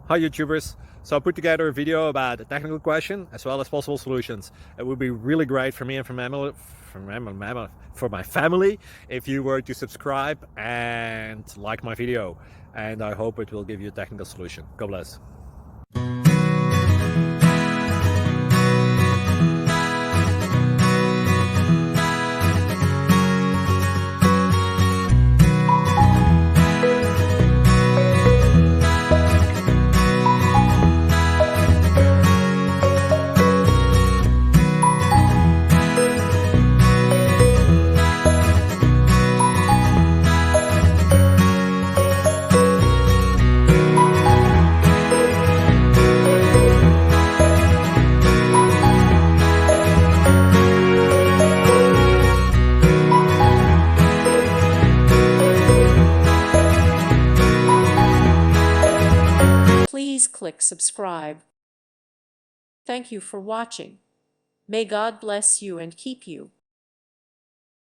Hi YouTubers! So I put together a video about a technical question as well as possible solutions. It would be really great for me and for my family if you were to subscribe and like my video, and I hope it will give you a technical solution. God bless. Please click subscribe. Thank you for watching. May God bless you and keep you.